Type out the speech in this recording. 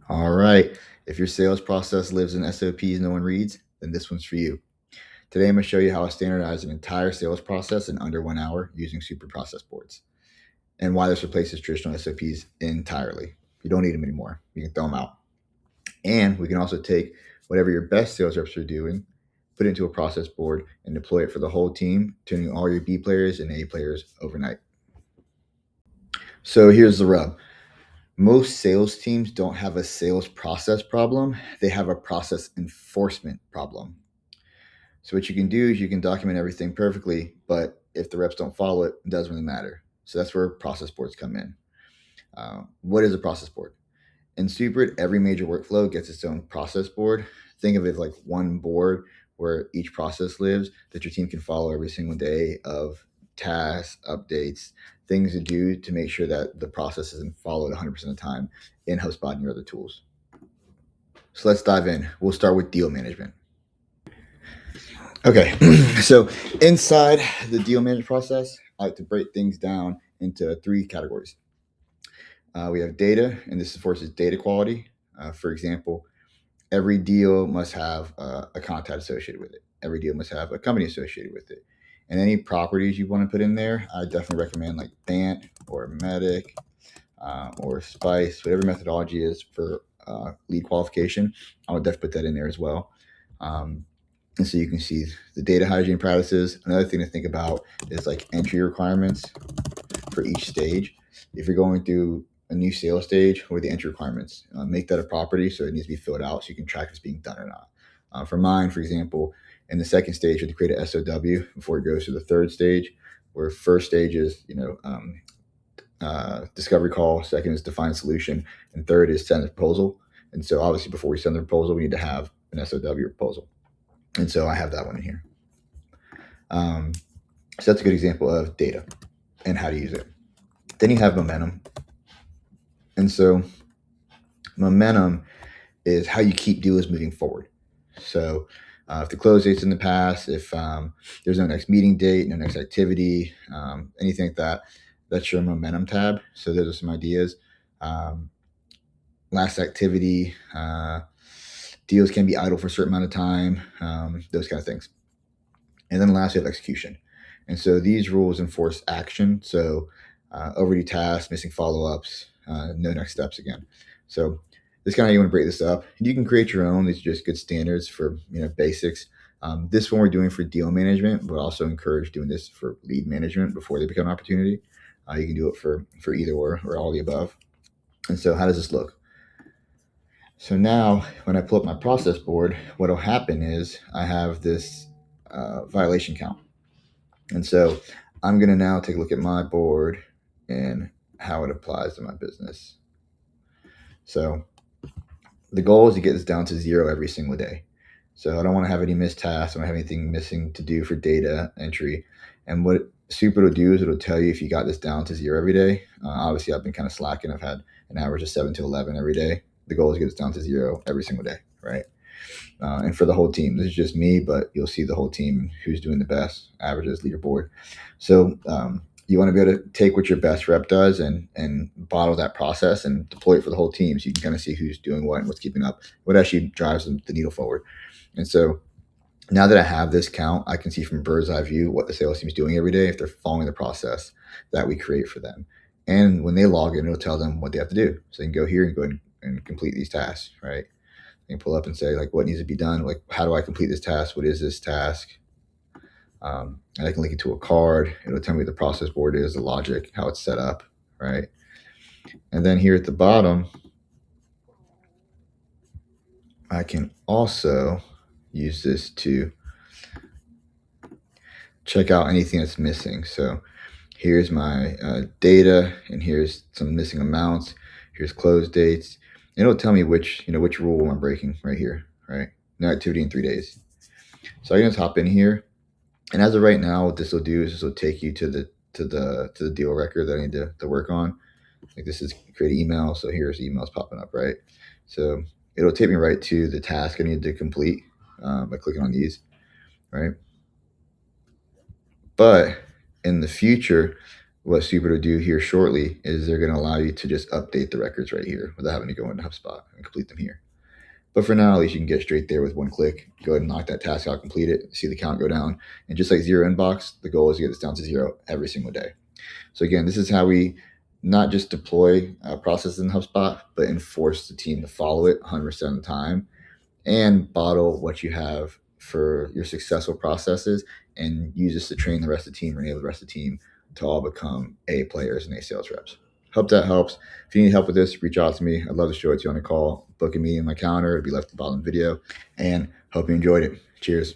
All right. If your sales process lives in SOPs no one reads, then this one's for you. Today, I'm going to show you how I standardize an entire sales process in under 1 hour using Supered process boards and why this replaces traditional SOPs entirely. You don't need them anymore. You can throw them out. And we can also take whatever your best sales reps are doing, put it into a process board, and deploy it for the whole team, turning all your B players and A players overnight. So here's the rub. Most sales teams don't have a sales process problem. They have a process enforcement problem. So what you can do is you can document everything perfectly, but if the reps don't follow it, it doesn't really matter. So that's where process boards come in. What is a process board? In Supered, every major workflow gets its own process board. Think of it like one board where each process lives that your team can follow every single day of tasks, updates, things to do to make sure that the process isn't followed 100% of the time in HubSpot and your other tools. So let's dive in. We'll start with deal management. Okay, so inside the deal management process, I like to break things down into 3 categories. We have data, and this enforces data quality. For example, every deal must have a contact associated with it. Every deal must have a company associated with it. And any properties you want to put in there, I definitely recommend like BANT or Medic or Spice, whatever methodology is for lead qualification. I would definitely put that in there as well. And so you can see the data hygiene practices. Another thing to think about is like entry requirements for each stage. If you're going through a new sales stage, or the entry requirements, make that a property so it needs to be filled out so you can track if it's being done or not. For mine, for example, in the second stage, you have to create an SOW before it goes to the third stage, where first stage is, discovery call, second is define solution, and third is send a proposal. And so obviously before we send the proposal, we need to have an SOW proposal. And so I have that one in here. So that's a good example of data and how to use it. Then you have momentum. And so momentum is how you keep deals moving forward. So if the close date's in the past, if there's no next meeting date, no next activity, anything like that, that's your momentum tab. So those are some ideas. Last activity, deals can be idle for a certain amount of time, those kind of things. And then last, we have execution. And so these rules enforce action. So overdue tasks, missing follow-ups, no next steps again. So this kind of how you want to break this up. You can create your own. These are just good standards for basics. This one we're doing for deal management, but also encourage doing this for lead management before they become an opportunity. You can do it for either or all the above. And so how does this look? So now when I pull up my process board, what will happen is I have this violation count. And so I'm going to now take a look at my board and how it applies to my business. So the goal is to get this down to 0 every single day. So I don't want to have any missed tasks. I don't have anything missing to do for data entry. And what Supered will do is it'll tell you if you got this down to 0 every day. Obviously, I've been kind of slacking. I've had an average of 7 to 11 every day. The goal is to get this down to 0 every single day, right? And for the whole team, this is just me, but you'll see the whole team who's doing the best, averages, leaderboard. So you want to be able to take what your best rep does and bottle that process and deploy it for the whole team, so you can kind of see who's doing what and what's keeping up, what actually drives the needle forward. And so now that I have this count, I can see from a bird's eye view what the sales team is doing every day if they're following the process that we create for them. And when they log in, it'll tell them what they have to do. So they can go here and go and complete these tasks, right? They can pull up and say, like, what needs to be done? Like, how do I complete this task? What is this task? And I can link it to a card. It'll tell me what the process board is, the logic, how it's set up, right? And then here at the bottom, I can also use this to check out anything that's missing. So here's my data, and here's some missing amounts. Here's close dates. And it'll tell me which rule I'm breaking right here, right? No activity in 3 days. So I can just hop in here. And as of right now, what this will do is this will take you to the deal record that I need to work on. Like, this is create an email. So here's emails popping up, right? So it'll take me right to the task I need to complete by clicking on these, right? But in the future, what Supered will do here shortly is they're going to allow you to just update the records right here without having to go into HubSpot and complete them here. But for now, at least you can get straight there with one click. Go ahead and knock that task out, complete it, see the count go down. And just like zero inbox, the goal is to get this down to zero every single day. So again, this is how we not just deploy processes in HubSpot, but enforce the team to follow it 100% of the time, and bottle what you have for your successful processes and use this to train the rest of the team or enable the rest of the team to all become A players and A sales reps. Hope that helps. If you need help with this, reach out to me. I'd love to show it to you on a call. Book a meeting in my calendar. It'll be left at the bottom of the video. And hope you enjoyed it. Cheers.